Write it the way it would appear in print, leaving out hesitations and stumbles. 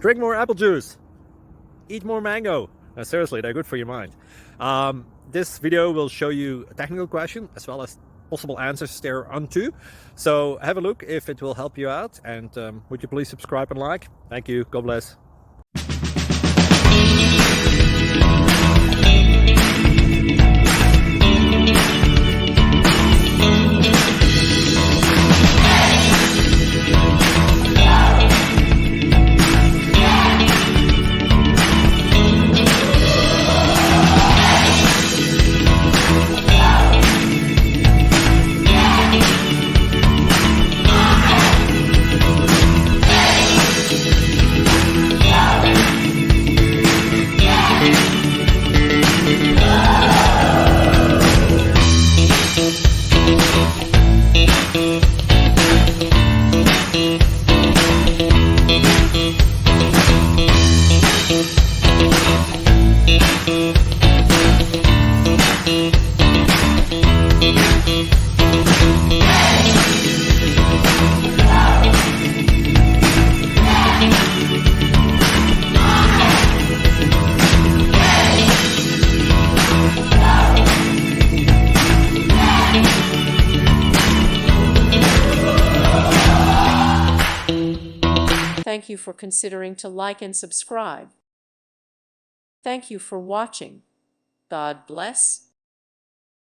Drink more apple juice. Eat more mango. Seriously, they're good for your mind. This video will show you a technical question as well as possible answers thereunto. So have a look if it will help you out, and would you please subscribe and like? Thank you. God bless. Thank you for considering to like and subscribe. Thank you for watching. God bless.